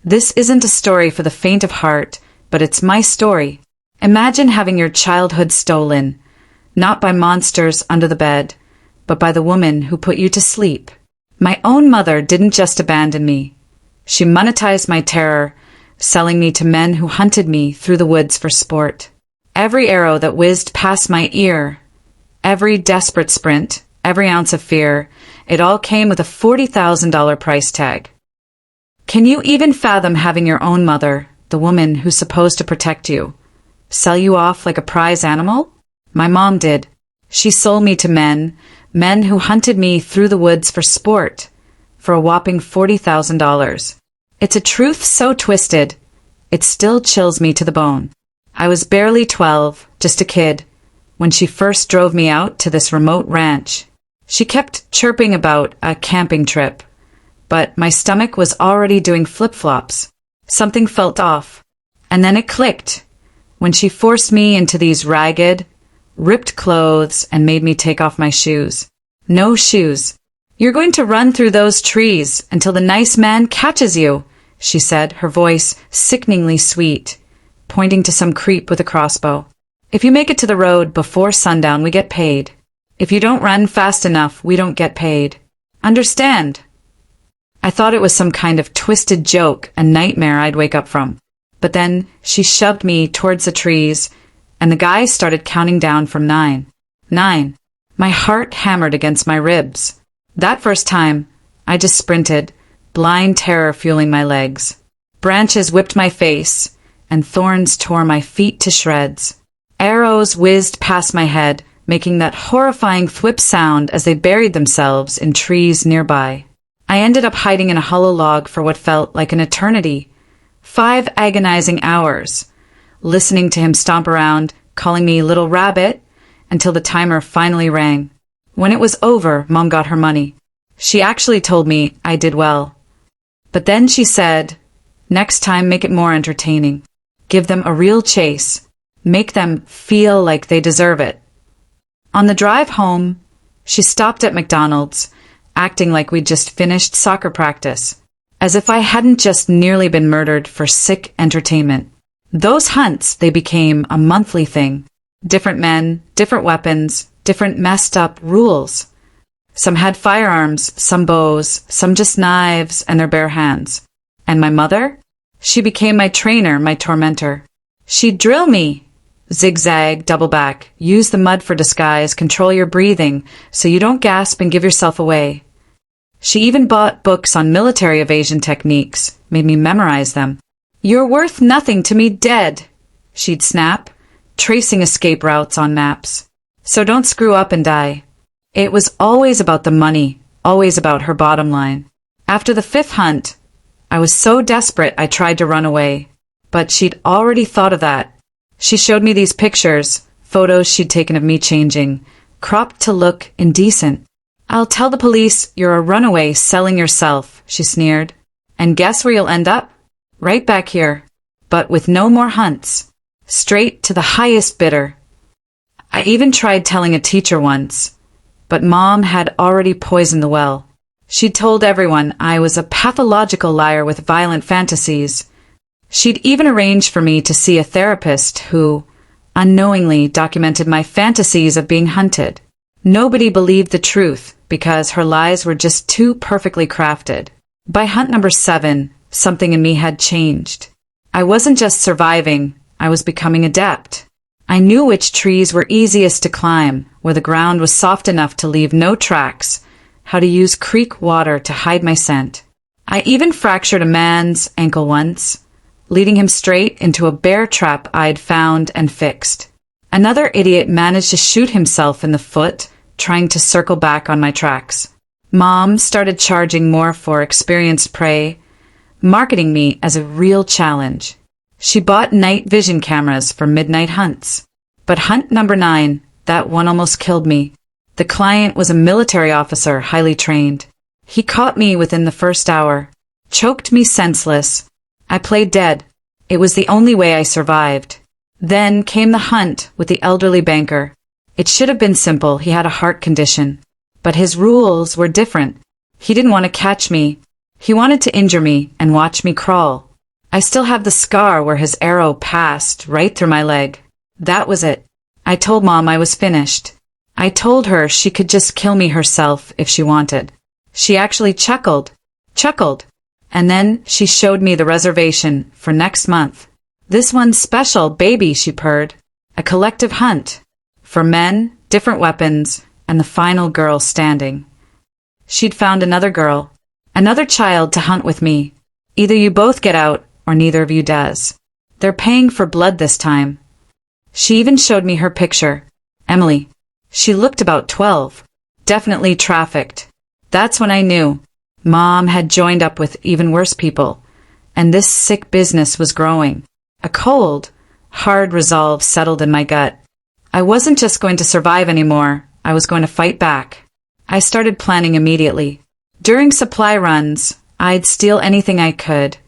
This isn't a story for the faint of heart, but it's my story. Imagine having your childhood stolen, not by monsters under the bed, but by the woman who put you to sleep. My own mother didn't just abandon me. She monetized my terror, selling me to men who hunted me through the woods for sport. Every arrow that whizzed past my ear, every desperate sprint, every ounce of fear, it all came with a $40,000 price tag. Can you even fathom having your own mother, the woman who's supposed to protect you, sell you off like a prize animal? My mom did. She sold me to men who hunted me through the woods for sport, for a whopping $40,000. It's a truth so twisted, it still chills me to the bone. I was barely 12, just a kid, when she first drove me out to this remote ranch. She kept chirping about a camping trip, but my stomach was already doing flip-flops. Something felt off, and then it clicked, when she forced me into these ragged, ripped clothes and made me take off my shoes. No shoes. You're going to run through those trees until the nice man catches you, she said, her voice sickeningly sweet, pointing to some creep with a crossbow. If you make it to the road before sundown, we get paid. If you don't run fast enough, we don't get paid. Understand? I thought it was some kind of twisted joke, a nightmare I'd wake up from. But then she shoved me towards the trees, and the guy started counting down from 9. 9. My heart hammered against my ribs. That first time, I just sprinted, blind terror fueling my legs. Branches whipped my face, and thorns tore my feet to shreds. Arrows whizzed past my head, making that horrifying thwip sound as they buried themselves in trees nearby. I ended up hiding in a hollow log for what felt like an eternity. 5 agonizing hours, listening to him stomp around, calling me Little Rabbit, until the timer finally rang. When it was over, Mom got her money. She actually told me I did well. But then she said, next time make it more entertaining. Give them a real chase. Make them feel like they deserve it. On the drive home, she stopped at McDonald's, acting like we'd just finished soccer practice, as if I hadn't just nearly been murdered for sick entertainment. Those hunts, they became a monthly thing. Different men, different weapons, different messed up rules. Some had firearms, some bows, some just knives and their bare hands. And my mother? She became my trainer, my tormentor. She'd drill me. Zigzag, double back, use the mud for disguise, control your breathing so you don't gasp and give yourself away. She even bought books on military evasion techniques, made me memorize them. You're worth nothing to me dead, she'd snap, tracing escape routes on maps. So don't screw up and die. It was always about the money, always about her bottom line. After the 5th hunt, I was so desperate I tried to run away, but she'd already thought of that. She showed me these pictures, photos she'd taken of me changing, cropped to look indecent. I'll tell the police you're a runaway selling yourself, she sneered. And guess where you'll end up? Right back here. But with no more hunts. Straight to the highest bidder. I even tried telling a teacher once, but Mom had already poisoned the well. She'd told everyone I was a pathological liar with violent fantasies. She'd even arranged for me to see a therapist who, unknowingly, documented my fantasies of being hunted. Nobody believed the truth because her lies were just too perfectly crafted. By hunt number 7, something in me had changed. I wasn't just surviving, I was becoming adept. I knew which trees were easiest to climb, where the ground was soft enough to leave no tracks, how to use creek water to hide my scent. I even fractured a man's ankle once, leading him straight into a bear trap I'd found and fixed. Another idiot managed to shoot himself in the foot, trying to circle back on my tracks. Mom started charging more for experienced prey, marketing me as a real challenge. She bought night vision cameras for midnight hunts. But hunt number 9, that one almost killed me. The client was a military officer, highly trained. He caught me within the first hour, choked me senseless. I played dead. It was the only way I survived. Then came the hunt with the elderly banker. It should have been simple, he had a heart condition. But his rules were different. He didn't want to catch me. He wanted to injure me and watch me crawl. I still have the scar where his arrow passed right through my leg. That was it. I told Mom I was finished. I told her she could just kill me herself if she wanted. She actually chuckled, and then she showed me the reservation for next month. This one's special, baby, she purred. A collective hunt. For men, different weapons, and the final girl standing. She'd found another girl, another child to hunt with me. Either you both get out, or neither of you does. They're paying for blood this time. She even showed me her picture. Emily. She looked about 12. Definitely trafficked. That's when I knew. Mom had joined up with even worse people, and this sick business was growing. A cold, hard resolve settled in my gut. I wasn't just going to survive anymore, I was going to fight back. I started planning immediately. During supply runs, I'd steal anything I could.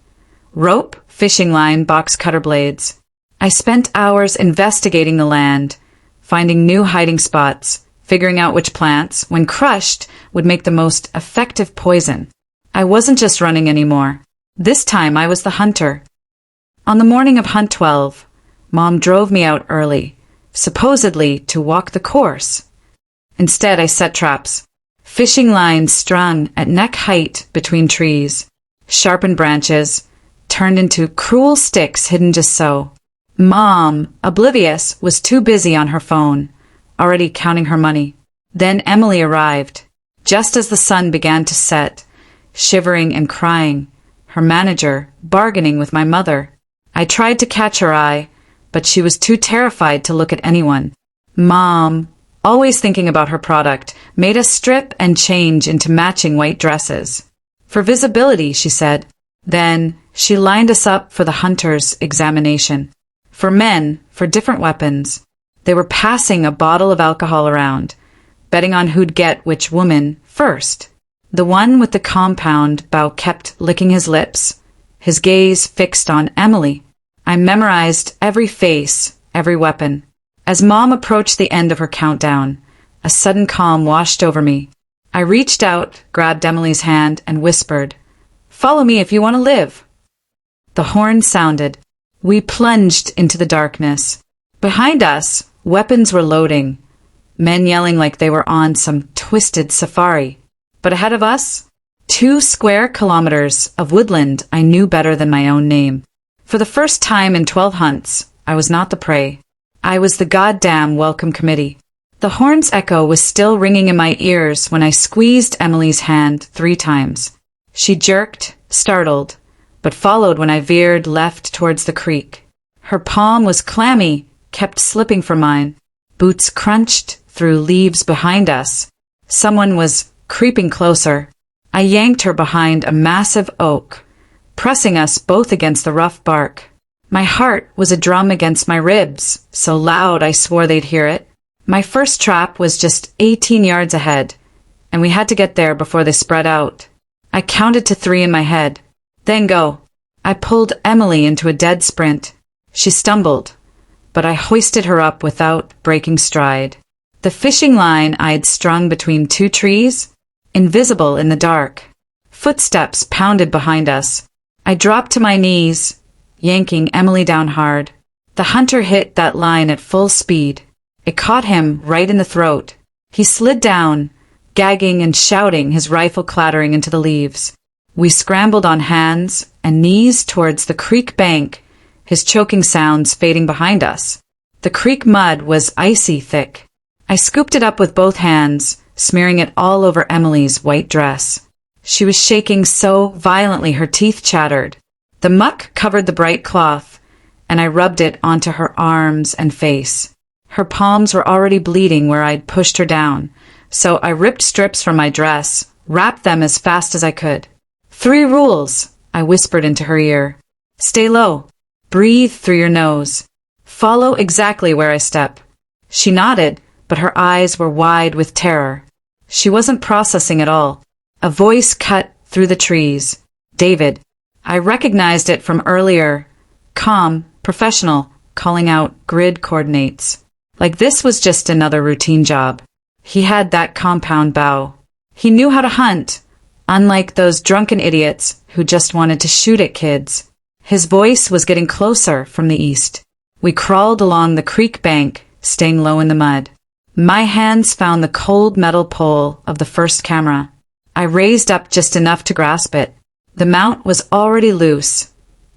Rope, fishing line, box cutter blades. I spent hours investigating the land, finding new hiding spots, figuring out which plants, when crushed, would make the most effective poison. I wasn't just running anymore. This time I was the hunter. On the morning of Hunt 12, Mom drove me out early, supposedly to walk the course. Instead, I set traps. Fishing lines strung at neck height between trees, sharpened branches, turned into cruel sticks hidden just so. Mom, oblivious, was too busy on her phone, already counting her money. Then Emily arrived, just as the sun began to set, shivering and crying, her manager bargaining with my mother. I tried to catch her eye, but she was too terrified to look at anyone. Mom, always thinking about her product, made us strip and change into matching white dresses. For visibility, she said. Then she lined us up for the hunter's examination. For men, for different weapons. They were passing a bottle of alcohol around, betting on who'd get which woman first. The one with the compound bow kept licking his lips, his gaze fixed on Emily. I memorized every face, every weapon. As Mom approached the end of her countdown, a sudden calm washed over me. I reached out, grabbed Emily's hand, and whispered, "Follow me if you want to live." The horn sounded. We plunged into the darkness. Behind us, weapons were loading, men yelling like they were on some twisted safari. But ahead of us, 2 square kilometers of woodland I knew better than my own name. For the first time in 12 hunts, I was not the prey. I was the goddamn welcome committee. The horn's echo was still ringing in my ears when I squeezed Emily's hand 3 times. She jerked, startled, but followed when I veered left towards the creek. Her palm was clammy, kept slipping from mine. Boots crunched through leaves behind us. Someone was creeping closer. I yanked her behind a massive oak, pressing us both against the rough bark. My heart was a drum against my ribs, so loud I swore they'd hear it. My first trap was just 18 yards ahead, and we had to get there before they spread out. I counted to 3 in my head. Then go. I pulled Emily into a dead sprint. She stumbled, but I hoisted her up without breaking stride. The fishing line I'd strung between 2 trees, invisible in the dark. Footsteps pounded behind us. I dropped to my knees, yanking Emily down hard. The hunter hit that line at full speed. It caught him right in the throat. He slid down, gagging and shouting, his rifle clattering into the leaves. We scrambled on hands and knees towards the creek bank, his choking sounds fading behind us. The creek mud was icy thick. I scooped it up with both hands, smearing it all over Emily's white dress. She was shaking so violently her teeth chattered. The muck covered the bright cloth, and I rubbed it onto her arms and face. Her palms were already bleeding where I'd pushed her down, so I ripped strips from my dress, wrapped them as fast as I could. 3 rules, I whispered into her ear. Stay low. Breathe through your nose. Follow exactly where I step. She nodded, but her eyes were wide with terror. She wasn't processing at all. A voice cut through the trees. David. I recognized it from earlier. Calm, professional, calling out grid coordinates. Like this was just another routine job. He had that compound bow. He knew how to hunt, unlike those drunken idiots who just wanted to shoot at kids. His voice was getting closer from the east. We crawled along the creek bank, staying low in the mud. My hands found the cold metal pole of the first camera. I raised up just enough to grasp it. The mount was already loose,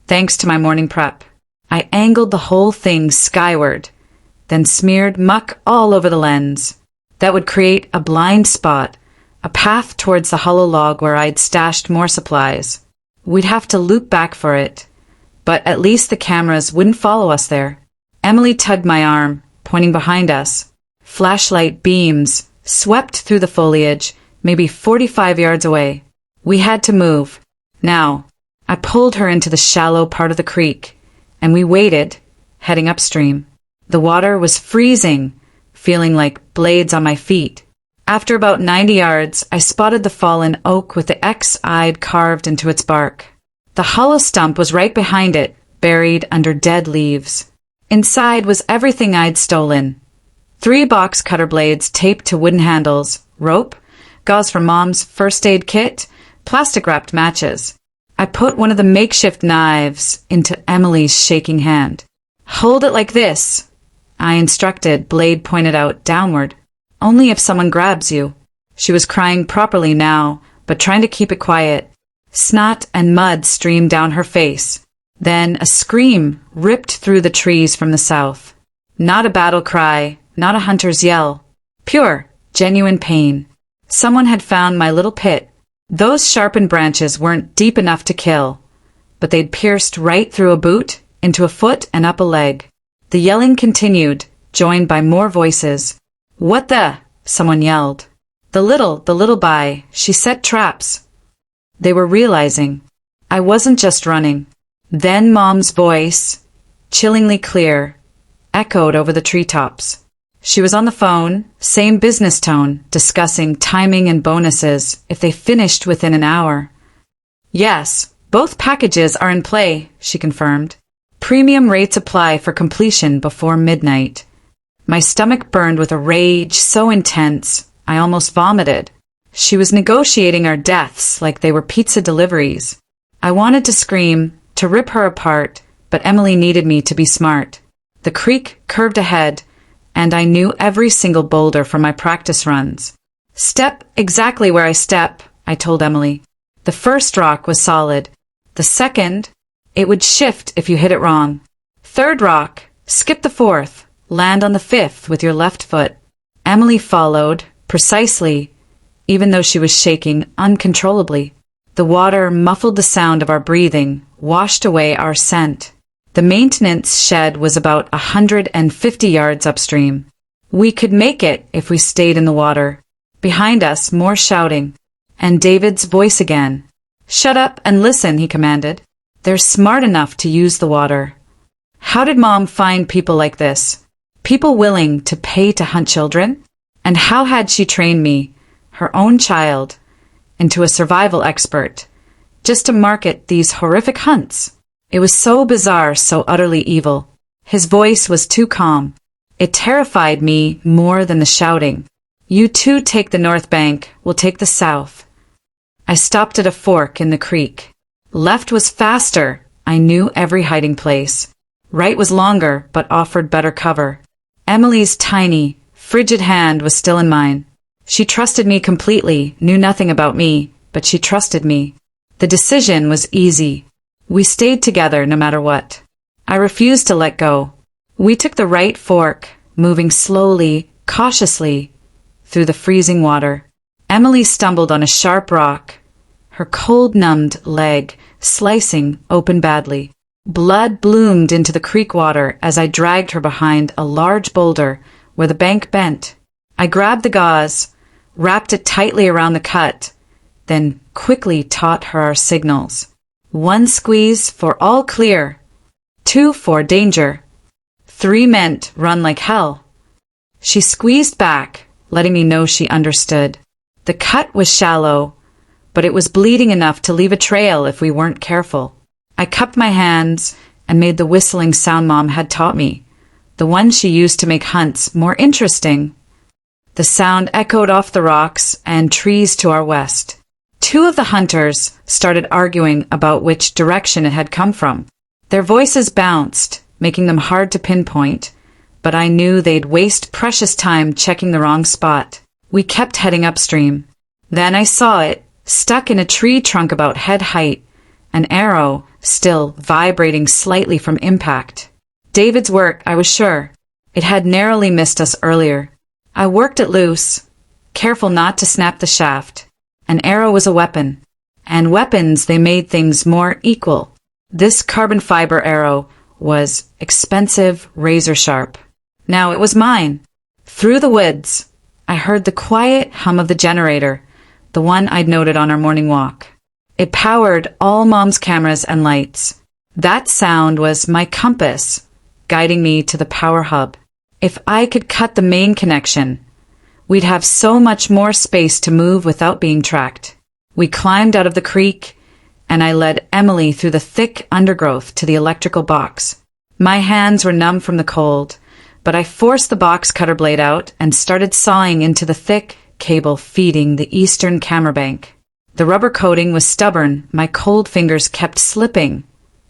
thanks to my morning prep. I angled the whole thing skyward, then smeared muck all over the lens. That would create a blind spot, a path towards the hollow log where I'd stashed more supplies. We'd have to loop back for it, but at least the cameras wouldn't follow us there. Emily tugged my arm, pointing behind us. Flashlight beams swept through the foliage, maybe 45 yards away. We had to move. Now, I pulled her into the shallow part of the creek, and we waited, heading upstream. The water was freezing, feeling like blades on my feet. After about 90 yards, I spotted the fallen oak with the X I'd carved into its bark. The hollow stump was right behind it, buried under dead leaves. Inside was everything I'd stolen. 3 box cutter blades taped to wooden handles, rope, gauze from Mom's first aid kit, plastic-wrapped matches. I put one of the makeshift knives into Emily's shaking hand. "Hold it like this," I instructed, blade pointed out downward. "Only if someone grabs you." She was crying properly now, but trying to keep it quiet. Snot and mud streamed down her face. Then a scream ripped through the trees from the south. Not a battle cry, not a hunter's yell. Pure, genuine pain. Someone had found my little pit. Those sharpened branches weren't deep enough to kill, but they'd pierced right through a boot, into a foot, and up a leg. The yelling continued, joined by more voices. "What the?" someone yelled. The little by, she set traps." They were realizing I wasn't just running. Then Mom's voice, chillingly clear, echoed over the treetops. She was on the phone, same business tone, discussing timing and bonuses if they finished within an hour. "Yes, both packages are in play," she confirmed. "Premium rates apply for completion before midnight." My stomach burned with a rage so intense, I almost vomited. She was negotiating our deaths like they were pizza deliveries. I wanted to scream, to rip her apart, but Emily needed me to be smart. The creek curved ahead, and I knew every single boulder from my practice runs. "Step exactly where I step," I told Emily. The first rock was solid. The second, it would shift if you hit it wrong. Third rock, skip the fourth, land on the fifth with your left foot. Emily followed, precisely, even though she was shaking uncontrollably. The water muffled the sound of our breathing, washed away our scent. The maintenance shed was about 150 yards upstream. We could make it if we stayed in the water. Behind us, more shouting. And David's voice again. "Shut up and listen," he commanded. "They're smart enough to use the water." How did Mom find people like this? People willing to pay to hunt children? And how had she trained me, her own child, into a survival expert, just to market these horrific hunts? It was so bizarre, so utterly evil. His voice was too calm. It terrified me more than the shouting. "You two take the north bank, we'll take the south." I stopped at a fork in the creek. Left was faster. I knew every hiding place. Right was longer, but offered better cover. Emily's tiny, frigid hand was still in mine. She trusted me completely, knew nothing about me, but she trusted me. The decision was easy. We stayed together no matter what. I refused to let go. We took the right fork, moving slowly, cautiously, through the freezing water. Emily stumbled on a sharp rock, her cold-numbed leg slicing open badly. Blood bloomed into the creek water as I dragged her behind a large boulder where the bank bent. I grabbed the gauze, wrapped it tightly around the cut, then quickly taught her our signals. 1 squeeze for all clear. 2 for danger. 3 meant run like hell. She squeezed back, letting me know she understood. The cut was shallow, but it was bleeding enough to leave a trail if we weren't careful. I cupped my hands and made the whistling sound Mom had taught me, the one she used to make hunts more interesting. The sound echoed off the rocks and trees to our west. 2 of the hunters started arguing about which direction it had come from. Their voices bounced, making them hard to pinpoint, but I knew they'd waste precious time checking the wrong spot. We kept heading upstream. Then I saw it, stuck in a tree trunk about head height, an arrow still vibrating slightly from impact. David's work, I was sure. It had narrowly missed us earlier. I worked it loose, careful not to snap the shaft. An arrow was a weapon, and weapons, they made things more equal. This carbon fiber arrow was expensive, razor sharp. Now it was mine. Through the woods, I heard the quiet hum of the generator, the one I'd noted on our morning walk. It powered all Mom's cameras and lights. That sound was my compass, guiding me to the power hub. If I could cut the main connection, we'd have so much more space to move without being tracked. We climbed out of the creek, and I led Emily through the thick undergrowth to the electrical box. My hands were numb from the cold, but I forced the box cutter blade out and started sawing into the thick cable feeding the eastern camera bank. The rubber coating was stubborn, my cold fingers kept slipping.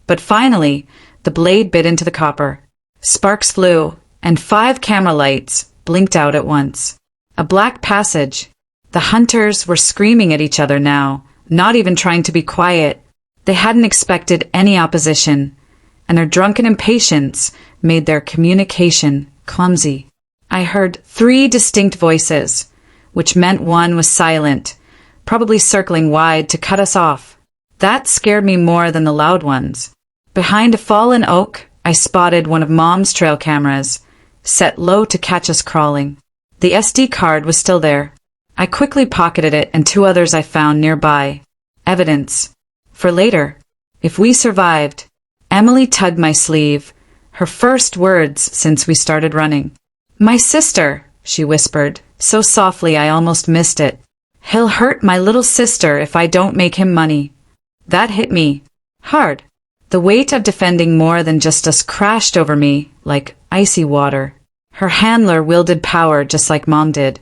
But finally, the blade bit into the copper. Sparks flew, and 5 camera lights blinked out at once. A black passage. The hunters were screaming at each other now, not even trying to be quiet. They hadn't expected any opposition, and their drunken impatience made their communication clumsy. I heard 3 distinct voices, which meant one was silent, probably circling wide to cut us off. That scared me more than the loud ones. Behind a fallen oak, I spotted one of Mom's trail cameras, set low to catch us crawling. The SD card was still there. I quickly pocketed it and 2 others I found nearby. Evidence. For later. If we survived. Emily tugged my sleeve, her first words since we started running. "My sister," she whispered, so softly I almost missed it. "He'll hurt my little sister if I don't make him money." That hit me. Hard. The weight of defending more than just us crashed over me like icy water. Her handler wielded power just like Mom did.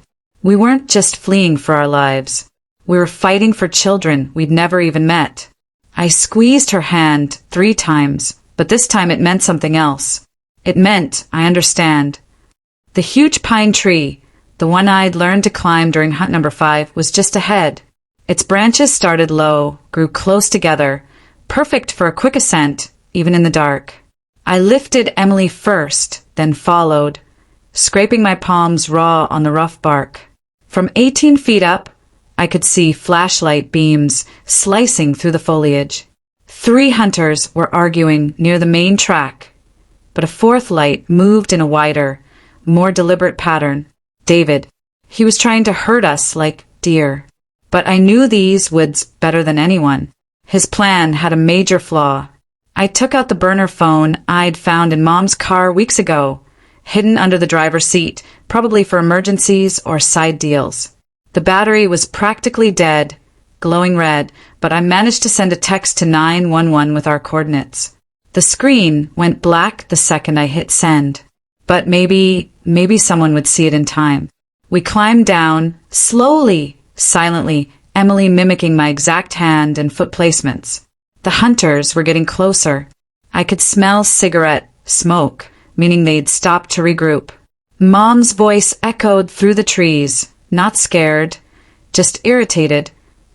We weren't just fleeing for our lives. We were fighting for children we'd never even met. I squeezed her hand 3 times, but this time it meant something else. It meant, I understand. The huge pine tree, the one I'd learned to climb during hunt number 5, was just ahead. Its branches started low, grew close together, perfect for a quick ascent, even in the dark. I lifted Emily first, then followed, scraping my palms raw on the rough bark. From 18 feet up, I could see flashlight beams slicing through the foliage. 3 hunters were arguing near the main track, but a 4th light moved in a wider, more deliberate pattern. David. He was trying to hurt us like deer. But I knew these woods better than anyone. His plan had a major flaw. I took out the burner phone I'd found in Mom's car weeks ago, hidden under the driver's seat, probably for emergencies or side deals. The battery was practically dead, glowing red, but I managed to send a text to 911 with our coordinates. The screen went black the second I hit send. But maybe someone would see it in time. We climbed down, slowly, silently, Emily mimicking my exact hand and foot placements. The hunters were getting closer. I could smell cigarette smoke, meaning they'd stopped to regroup. Mom's voice echoed through the trees, not scared, just irritated,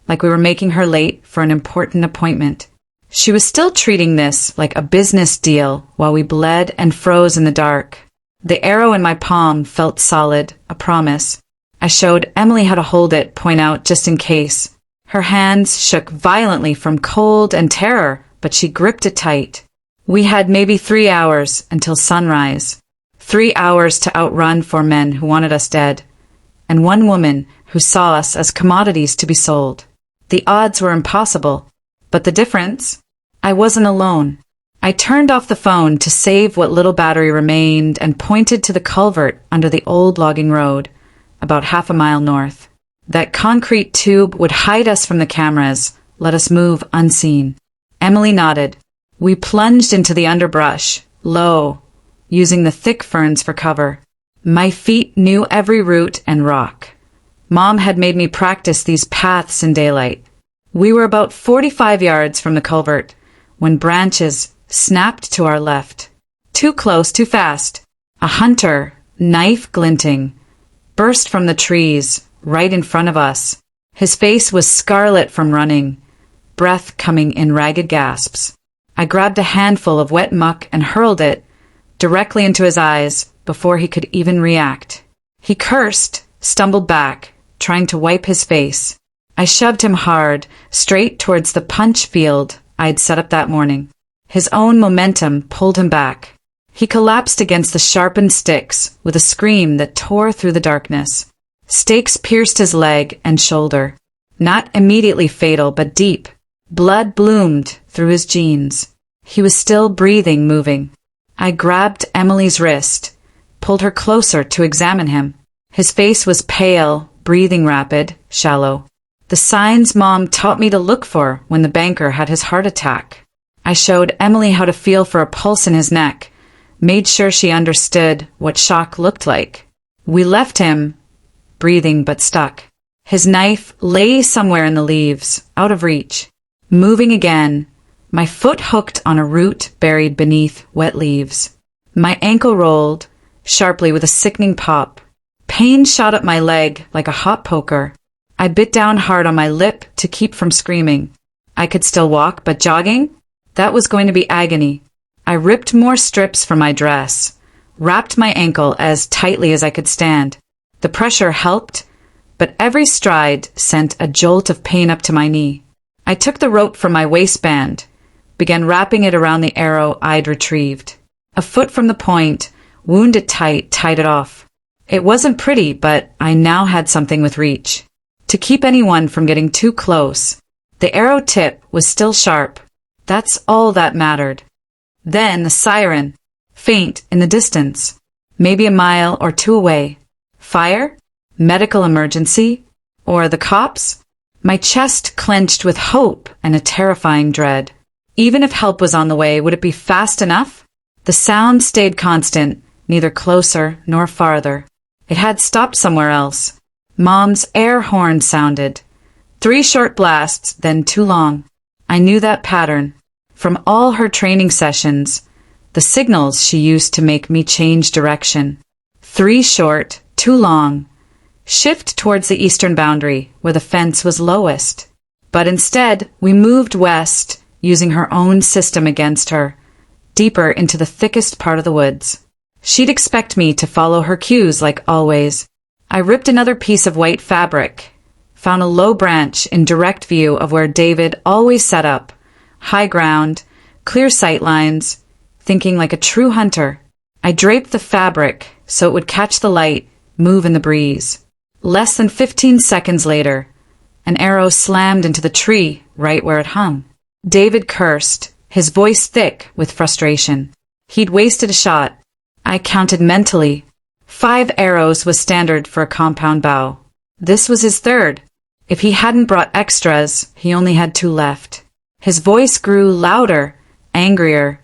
like we were making her late for an important appointment. She was still treating this like a business deal while we bled and froze in the dark. The arrow in my palm felt solid, a promise. I showed Emily how to hold it, point out just in case. Her hands shook violently from cold and terror, but she gripped it tight. We had maybe 3 hours until sunrise. 3 hours to outrun 4 men who wanted us dead, and 1 woman who saw us as commodities to be sold. The odds were impossible, but the difference? I wasn't alone. I turned off the phone to save what little battery remained and pointed to the culvert under the old logging road, about half a mile north. That concrete tube would hide us from the cameras, let us move unseen. Emily nodded. We plunged into the underbrush, low, using the thick ferns for cover. My feet knew every root and rock. Mom had made me practice these paths in daylight. We were about 45 yards from the culvert when branches snapped to our left. Too close, too fast. A hunter, knife glinting, burst from the trees, right in front of us. His face was scarlet from running, breath coming in ragged gasps. I grabbed a handful of wet muck and hurled it directly into his eyes before he could even react. He cursed, stumbled back, trying to wipe his face. I shoved him hard, straight towards the punch field I'd set up that morning. His own momentum pulled him back. He collapsed against the sharpened sticks with a scream that tore through the darkness. Stakes pierced his leg and shoulder. Not immediately fatal, but deep. Blood bloomed through his jeans. He was still breathing, moving. I grabbed Emily's wrist, pulled her closer to examine him. His face was pale, breathing rapid, shallow. The signs Mom taught me to look for when the banker had his heart attack. I showed Emily how to feel for a pulse in his neck, made sure she understood what shock looked like. We left him, breathing but stuck. His knife lay somewhere in the leaves, out of reach. Moving again, my foot hooked on a root buried beneath wet leaves. My ankle rolled, sharply with a sickening pop. Pain shot up my leg like a hot poker. I bit down hard on my lip to keep from screaming. I could still walk, but jogging? That was going to be agony. I ripped more strips from my dress, wrapped my ankle as tightly as I could stand. The pressure helped, but every stride sent a jolt of pain up to my knee. I took the rope from my waistband, began wrapping it around the arrow I'd retrieved. A foot from the point, wound it tight, tied it off. It wasn't pretty, but I now had something with reach. To keep anyone from getting too close, the arrow tip was still sharp. That's all that mattered. Then the siren, faint in the distance, maybe a mile or two away. Fire? Medical emergency? Or the cops? My chest clenched with hope and a terrifying dread. Even if help was on the way, would it be fast enough? The sound stayed constant, neither closer nor farther. It had stopped somewhere else. Mom's air horn sounded. 3 short blasts, then 2 long. I knew that pattern. From all her training sessions, the signals she used to make me change direction. 3 short, 2 long. Shift towards the eastern boundary, where the fence was lowest. But instead, we moved west, using her own system against her, deeper into the thickest part of the woods. She'd expect me to follow her cues like always. I ripped another piece of white fabric, found a low branch in direct view of where David always set up. High ground, clear sight lines, thinking like a true hunter. I draped the fabric so it would catch the light, move in the breeze. Less than 15 seconds later, an arrow slammed into the tree right where it hung. David cursed, his voice thick with frustration. He'd wasted a shot. I counted mentally. 5 arrows was standard for a compound bow. This was his 3rd. If he hadn't brought extras, he only had 2 left. His voice grew louder, angrier,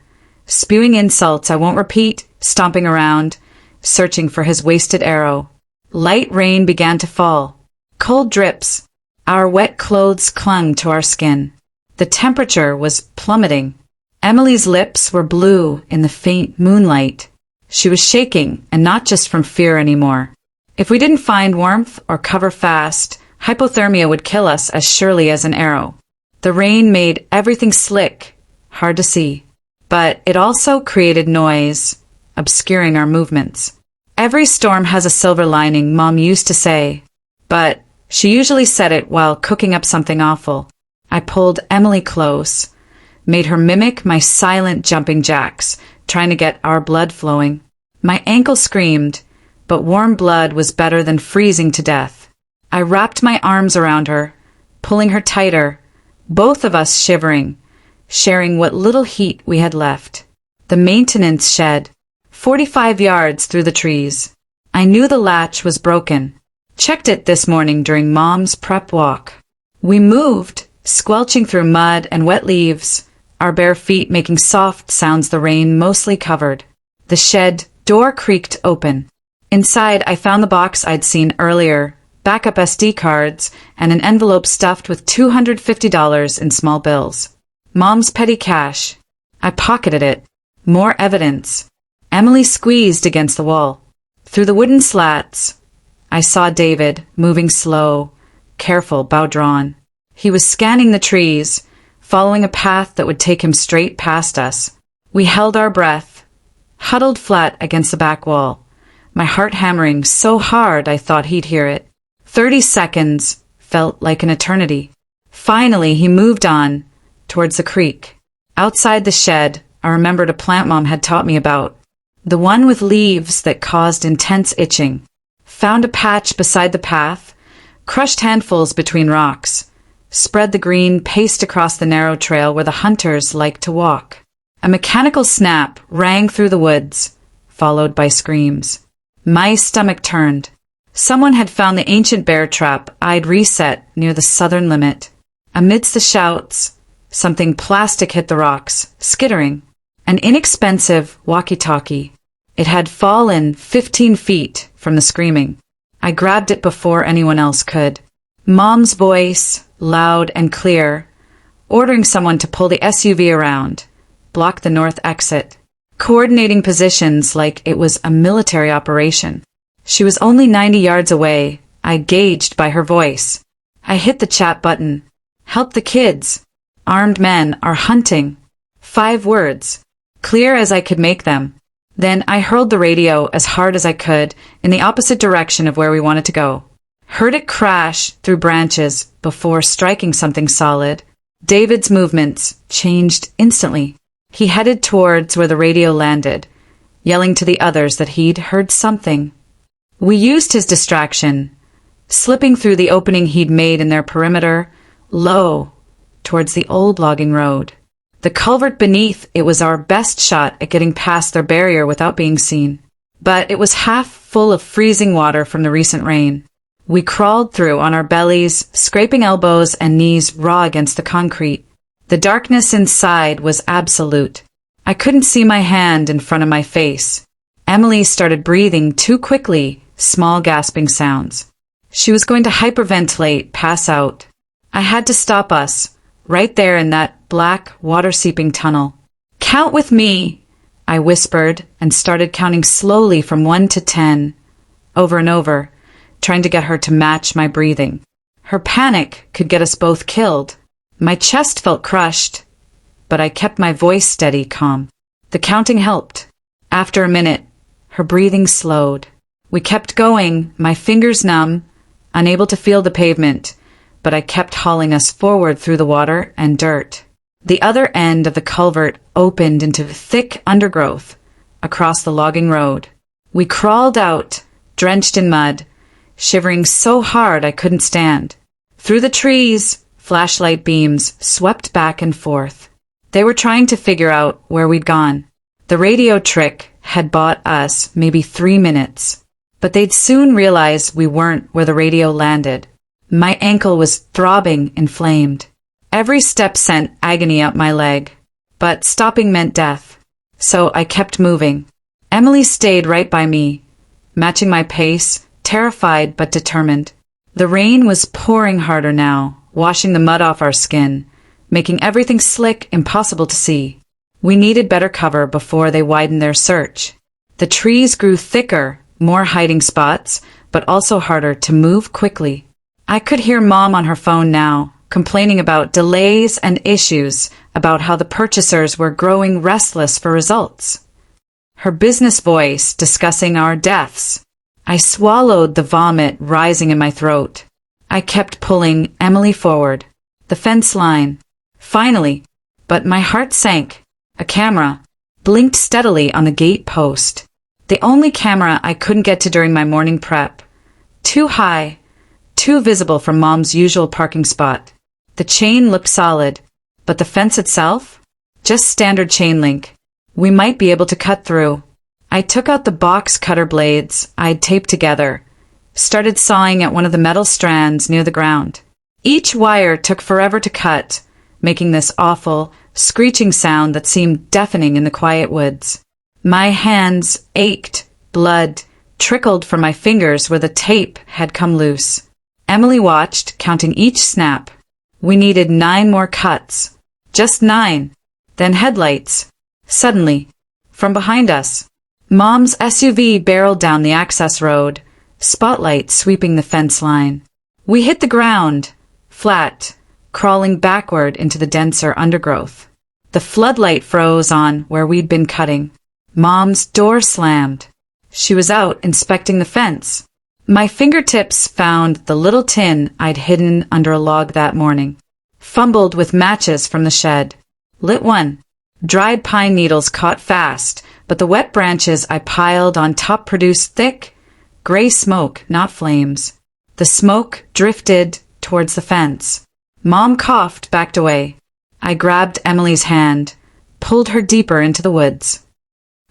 spewing insults I won't repeat, stomping around, searching for his wasted arrow. Light rain began to fall. Cold drips. Our wet clothes clung to our skin. The temperature was plummeting. Emily's lips were blue in the faint moonlight. She was shaking, and not just from fear anymore. If we didn't find warmth or cover fast, hypothermia would kill us as surely as an arrow. The rain made everything slick, hard to see. But it also created noise, obscuring our movements. Every storm has a silver lining, Mom used to say, but she usually said it while cooking up something awful. I pulled Emily close, made her mimic my silent jumping jacks, trying to get our blood flowing. My ankle screamed, but warm blood was better than freezing to death. I wrapped my arms around her, pulling her tighter, both of us shivering, sharing what little heat we had left. The maintenance shed, 45 yards through the trees. I knew the latch was broken. Checked it this morning during Mom's prep walk. We moved, squelching through mud and wet leaves, our bare feet making soft sounds the rain mostly covered. The shed door creaked open. Inside, I found the box I'd seen earlier, backup SD cards, and an envelope stuffed with $250 in small bills. Mom's petty cash. I pocketed it. More evidence. Emily squeezed against the wall. Through the wooden slats, I saw David, moving slow, careful, bow drawn. He was scanning the trees, following a path that would take him straight past us. We held our breath, huddled flat against the back wall, my heart hammering so hard I thought he'd hear it. 30 seconds felt like an eternity. Finally, he moved on, towards the creek. Outside the shed, I remembered a plant Mom had taught me about. The one with leaves that caused intense itching. Found a patch beside the path, crushed handfuls between rocks, spread the green paste across the narrow trail where the hunters liked to walk. A mechanical snap rang through the woods, followed by screams. My stomach turned. Someone had found the ancient bear trap I'd reset near the southern limit. Amidst the shouts, something plastic hit the rocks, skittering. An inexpensive walkie-talkie. It had fallen 15 feet from the screaming. I grabbed it before anyone else could. Mom's voice, loud and clear, ordering someone to pull the SUV around, block the north exit, coordinating positions like it was a military operation. She was only 90 yards away, I gauged by her voice. I hit the chat button. Help the kids. Armed men are hunting. 5 words, clear as I could make them. Then I hurled the radio as hard as I could in the opposite direction of where we wanted to go. Heard it crash through branches before striking something solid. David's movements changed instantly. He headed towards where the radio landed, yelling to the others that he'd heard something. We used his distraction, slipping through the opening he'd made in their perimeter, low, towards the old logging road. The culvert beneath it was our best shot at getting past their barrier without being seen. But it was half full of freezing water from the recent rain. We crawled through on our bellies, scraping elbows and knees raw against the concrete. The darkness inside was absolute. I couldn't see my hand in front of my face. Emily started breathing too quickly, small gasping sounds. She was going to hyperventilate, pass out. I had to stop us, right there in that black, water-seeping tunnel. Count with me, I whispered and started counting slowly from 1 to 10, over and over, trying to get her to match my breathing. Her panic could get us both killed. My chest felt crushed, but I kept my voice steady, calm. The counting helped. After a minute, her breathing slowed. We kept going, my fingers numb, unable to feel the pavement, but I kept hauling us forward through the water and dirt. The other end of the culvert opened into thick undergrowth across the logging road. We crawled out, drenched in mud, shivering so hard I couldn't stand. Through the trees, flashlight beams swept back and forth. They were trying to figure out where we'd gone. The radio trick had bought us maybe 3 minutes, but they'd soon realize we weren't where the radio landed. My ankle was throbbing, inflamed. Every step sent agony up my leg, but stopping meant death. So I kept moving. Emily stayed right by me, matching my pace, terrified but determined. The rain was pouring harder now, washing the mud off our skin, making everything slick, impossible to see. We needed better cover before they widened their search. The trees grew thicker, more hiding spots, but also harder to move quickly. I could hear Mom on her phone now, complaining about delays and issues, about how the purchasers were growing restless for results. Her business voice discussing our deaths. I swallowed the vomit rising in my throat. I kept pulling Emily forward. The fence line. Finally, but my heart sank. A camera blinked steadily on the gate post. The only camera I couldn't get to during my morning prep. Too high, too visible from Mom's usual parking spot. The chain looked solid, but the fence itself? Just standard chain link. We might be able to cut through. I took out the box cutter blades I'd taped together, started sawing at one of the metal strands near the ground. Each wire took forever to cut, making this awful, screeching sound that seemed deafening in the quiet woods. My hands ached, blood trickled from my fingers where the tape had come loose. Emily watched, counting each snap. We needed 9 more cuts. Just 9. Then headlights. Suddenly, from behind us, Mom's SUV barreled down the access road, spotlight sweeping the fence line. We hit the ground, flat, crawling backward into the denser undergrowth. The floodlight froze on where we'd been cutting. Mom's door slammed. She was out inspecting the fence. My fingertips found the little tin I'd hidden under a log that morning. Fumbled with matches from the shed. Lit one. Dried pine needles caught fast, but the wet branches I piled on top produced thick, gray smoke, not flames. The smoke drifted towards the fence. Mom coughed, backed away. I grabbed Emily's hand, pulled her deeper into the woods.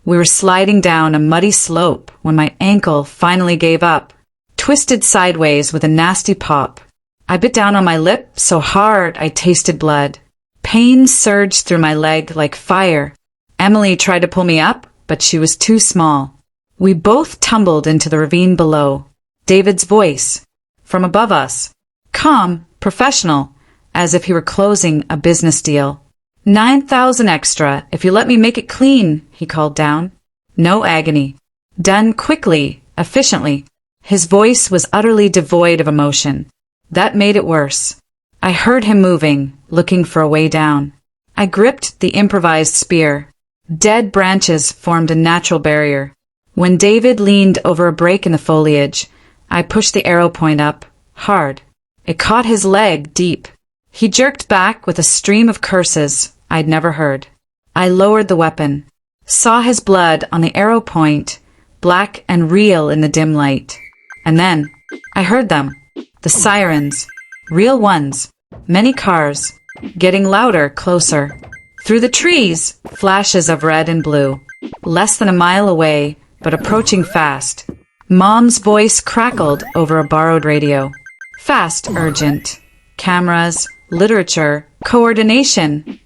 We were sliding down a muddy slope when my ankle finally gave up, twisted sideways with a nasty pop. I bit down on my lip so hard I tasted blood. Pain surged through my leg like fire. Emily tried to pull me up, but she was too small. We both tumbled into the ravine below. David's voice, from above us, calm, professional, as if he were closing a business deal. 9,000 extra if you let me make it clean, he called down. No agony. Done quickly, efficiently. His voice was utterly devoid of emotion. That made it worse. I heard him moving, looking for a way down. I gripped the improvised spear. Dead branches formed a natural barrier. When David leaned over a break in the foliage, I pushed the arrow point up, hard. It caught his leg deep. He jerked back with a stream of curses I'd never heard. I lowered the weapon, saw his blood on the arrow point, black and real in the dim light. And then, I heard them. The sirens. Real ones. Many cars. Getting louder, closer. Through the trees, flashes of red and blue. Less than a mile away, but approaching fast. Mom's voice crackled over a borrowed radio. Fast, urgent. Cameras, literature, coordination.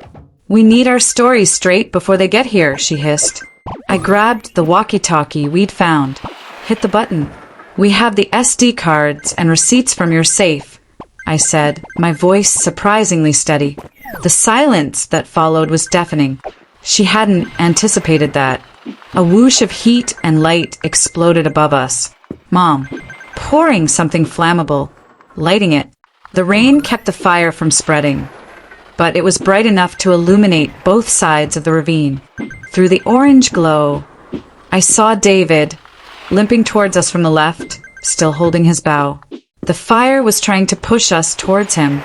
We need our stories straight before they get here, she hissed. I grabbed the walkie-talkie we'd found. Hit the button. We have the SD cards and receipts from your safe, I said, my voice surprisingly steady. The silence that followed was deafening. She hadn't anticipated that. A whoosh of heat and light exploded above us. Mom, pouring something flammable, lighting it. The rain kept the fire from spreading, but it was bright enough to illuminate both sides of the ravine. Through the orange glow, I saw David, limping towards us from the left, still holding his bow. The fire was trying to push us towards him,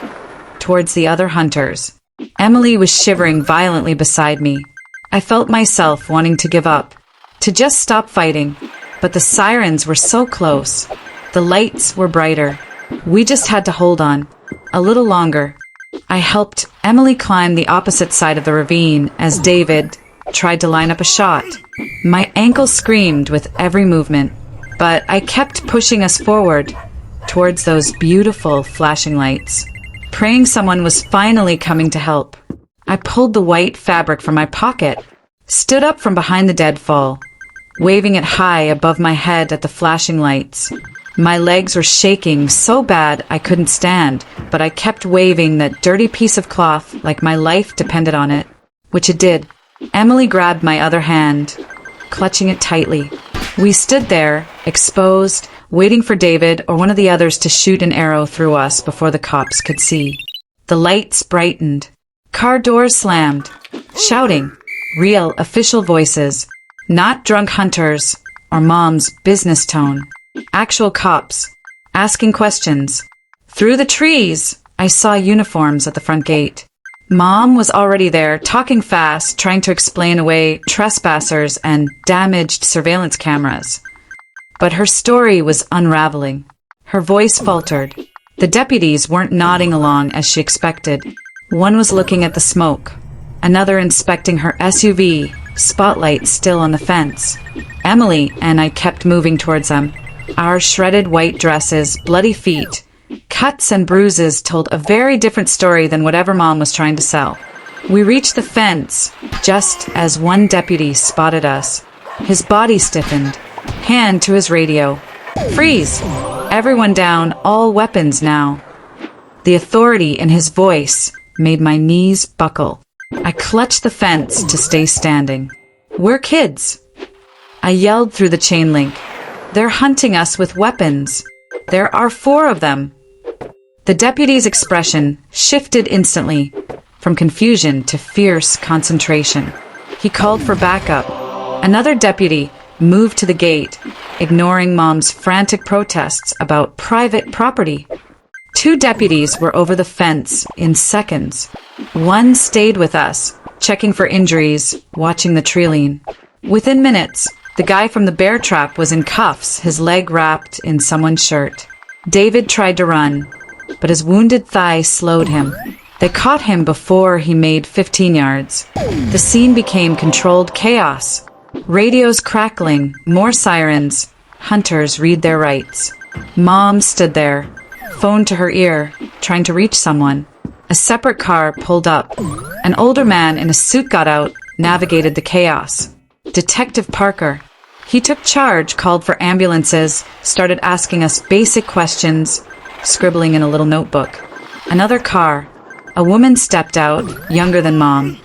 towards the other hunters. Emily was shivering violently beside me. I felt myself wanting to give up, to just stop fighting, but the sirens were so close. The lights were brighter. We just had to hold on, a little longer. I helped Emily climb the opposite side of the ravine as David tried to line up a shot. My ankle screamed with every movement, but I kept pushing us forward, towards those beautiful flashing lights, praying someone was finally coming to help. I pulled the white fabric from my pocket, stood up from behind the deadfall, waving it high above my head at the flashing lights. My legs were shaking so bad I couldn't stand, but I kept waving that dirty piece of cloth like my life depended on it, which it did. Emily grabbed my other hand, clutching it tightly. We stood there, exposed, waiting for David or one of the others to shoot an arrow through us before the cops could see. The lights brightened. Car doors slammed. Shouting. Real, official voices. Not drunk hunters or Mom's business tone. Actual cops. Asking questions. Through the trees, I saw uniforms at the front gate. Mom was already there, talking fast, trying to explain away trespassers and damaged surveillance cameras. But her story was unraveling. Her voice faltered. The deputies weren't nodding along as she expected. One was looking at the smoke. Another inspecting her SUV, spotlight still on the fence. Emily and I kept moving towards them. Our shredded white dresses, bloody feet, cuts and bruises told a very different story than whatever Mom was trying to sell. We reached the fence just as one deputy spotted us. His body stiffened, hand to his radio. Freeze! Everyone down, all weapons now. The authority in his voice made my knees buckle. I clutched the fence to stay standing. "We're kids!" I yelled through the chain link. "They're hunting us with weapons. There are 4 of them." The deputy's expression shifted instantly, from confusion to fierce concentration. He called for backup. Another deputy moved to the gate, ignoring Mom's frantic protests about private property. 2 deputies were over the fence in seconds. One stayed with us, checking for injuries, watching the trilline. Within minutes, the guy from the bear trap was in cuffs, his leg wrapped in someone's shirt. David tried to run, but his wounded thigh slowed him. They caught him before he made 15 yards. The scene became controlled chaos. Radios crackling, more sirens. Hunters read their rights. Mom stood there, phone to her ear, trying to reach someone. A separate car pulled up. An older man in a suit got out, navigated the chaos. Detective Parker. He took charge, called for ambulances, started asking us basic questions, scribbling in a little notebook. Another car. A woman stepped out, younger than Mom,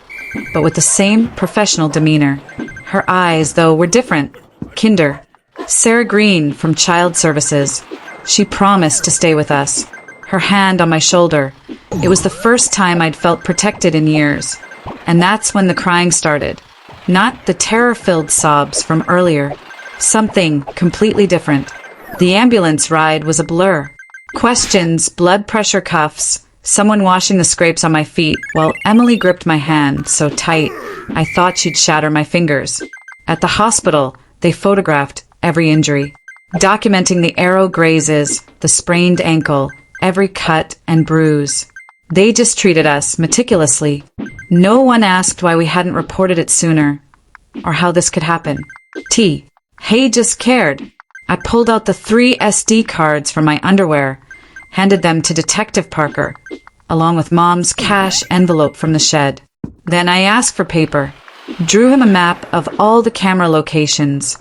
but with the same professional demeanor. Her eyes, though, were different. Kinder. Sarah Green from Child Services. She promised to stay with us. Her hand on my shoulder. It was the first time I'd felt protected in years. And that's when the crying started. Not the terror-filled sobs from earlier. Something completely different. The ambulance ride was a blur. Questions, blood pressure cuffs, someone washing the scrapes on my feet, while Emily gripped my hand so tight I thought she'd shatter my fingers. At the hospital, they photographed every injury, documenting the arrow grazes, the sprained ankle, every cut and bruise. They just treated us meticulously. No one asked why we hadn't reported it sooner, or how this could happen. Hay just cared. I pulled out the 3 SD cards from my underwear, handed them to Detective Parker, along with Mom's cash envelope from the shed. Then I asked for paper, drew him a map of all the camera locations,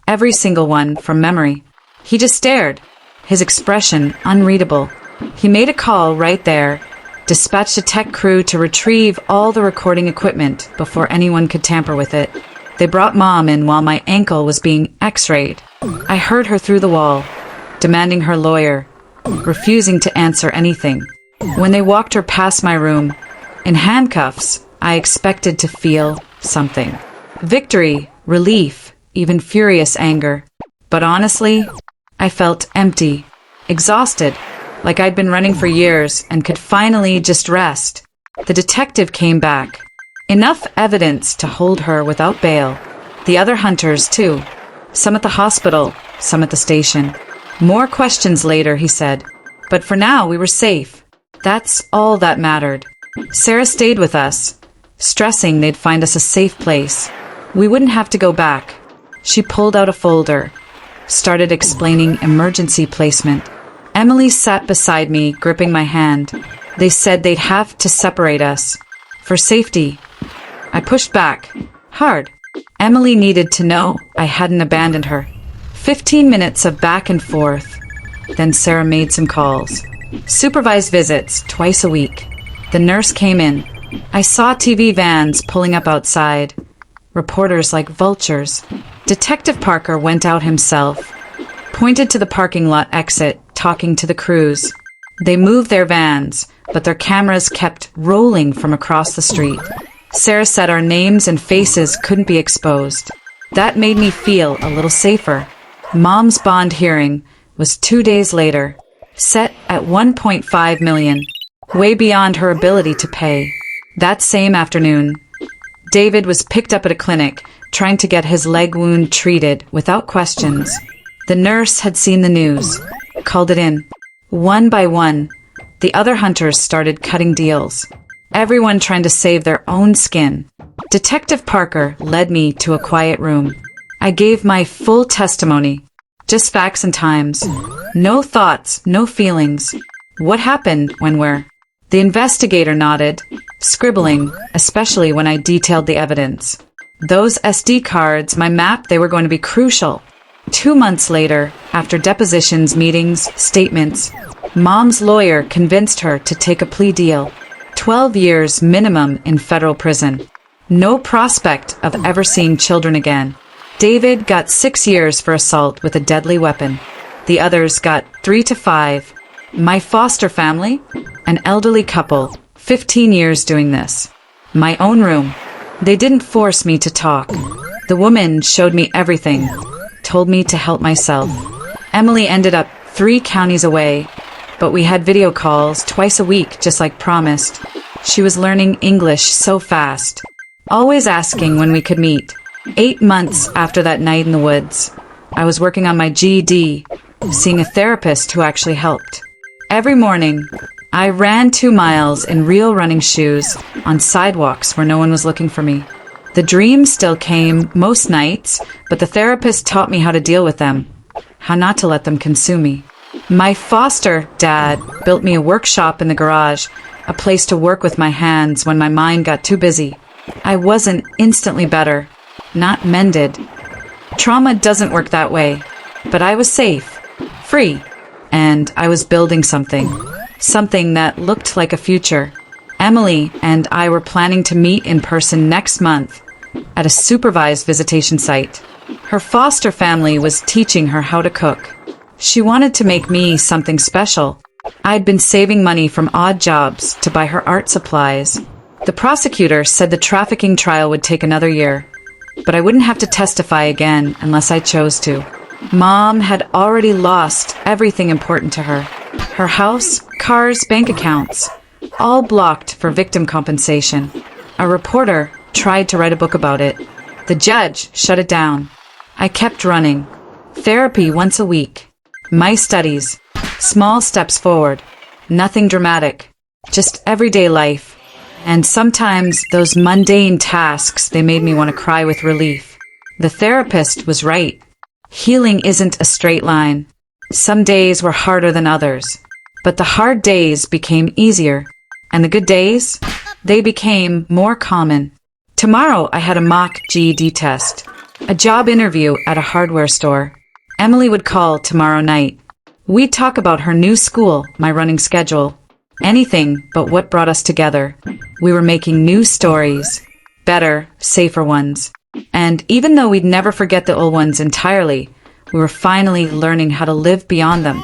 every single one from memory. He just stared, his expression unreadable. He made a call right there, dispatched a tech crew to retrieve all the recording equipment before anyone could tamper with it. They brought Mom in while my ankle was being x-rayed. I heard her through the wall, demanding her lawyer, refusing to answer anything. When they walked her past my room, in handcuffs, I expected to feel something. Victory, relief, even furious anger. But honestly, I felt empty, exhausted, like I'd been running for years and could finally just rest. The detective came back. Enough evidence to hold her without bail. The other hunters, too. Some at the hospital, some at the station. More questions later, he said. But for now, we were safe. That's all that mattered. Sarah stayed with us, stressing they'd find us a safe place. We wouldn't have to go back. She pulled out a folder, started explaining emergency placement. Emily sat beside me, gripping my hand. They said they'd have to separate us. For safety. I pushed back. Hard. Emily needed to know I hadn't abandoned her. 15 minutes of back and forth. Then Sarah made some calls. Supervised visits, twice a week. The nurse came in. I saw TV vans pulling up outside. Reporters like vultures. Detective Parker went out himself. Pointed to the parking lot exit, talking to the crews. They moved their vans, but their cameras kept rolling from across the street. Sarah said our names and faces couldn't be exposed. That made me feel a little safer. Mom's bond hearing was 2 days later, set at $1.5 million, way beyond her ability to pay. That same afternoon, David was picked up at a clinic, trying to get his leg wound treated without questions. The nurse had seen the news, called it in. One by one, the other hunters started cutting deals. Everyone trying to save their own skin. Detective Parker led me to a quiet room. I gave my full testimony. Just facts and times. No thoughts, no feelings. What happened when where? The investigator nodded, scribbling, especially when I detailed the evidence. Those SD cards, my map, they were going to be crucial. 2 months later, after depositions, meetings, statements, Mom's lawyer convinced her to take a plea deal. 12 years minimum in federal prison. No prospect of ever seeing children again. David got 6 years for assault with a deadly weapon. The others got 3 to 5. My foster family, an elderly couple, 15 years doing this. My own room. They didn't force me to talk. The woman showed me everything, told me to help myself. Emily ended up 3 counties away, but we had video calls twice a week, just like promised. She was learning English so fast, always asking when we could meet. 8 months after that night in the woods, I was working on my GED, seeing a therapist who actually helped. Every morning, I ran 2 miles in real running shoes on sidewalks where no one was looking for me. The dreams still came most nights, but the therapist taught me how to deal with them, how not to let them consume me. My foster dad built me a workshop in the garage, a place to work with my hands when my mind got too busy. I wasn't instantly better, not mended. Trauma doesn't work that way, but I was safe, free, and I was building something that looked like a future. Emily and I were planning to meet in person next month at a supervised visitation site. Her foster family was teaching her how to cook. She wanted to make me something special. I'd been saving money from odd jobs to buy her art supplies. The prosecutor said the trafficking trial would take another year, but I wouldn't have to testify again unless I chose to. Mom had already lost everything important to her. Her house, cars, bank accounts, all blocked for victim compensation. A reporter tried to write a book about it. The judge shut it down. I kept running. Therapy once a week. My studies. Small steps forward. Nothing dramatic. Just everyday life. And sometimes those mundane tasks, they made me want to cry with relief. The therapist was right. Healing isn't a straight line. Some days were harder than others. But the hard days became easier. And the good days, they became more common. Tomorrow I had a mock GED test. A job interview at a hardware store. Emily would call tomorrow night. We'd talk about her new school, my running schedule. Anything but what brought us together. We were making new stories. Better, safer ones. And even though we'd never forget the old ones entirely, we were finally learning how to live beyond them.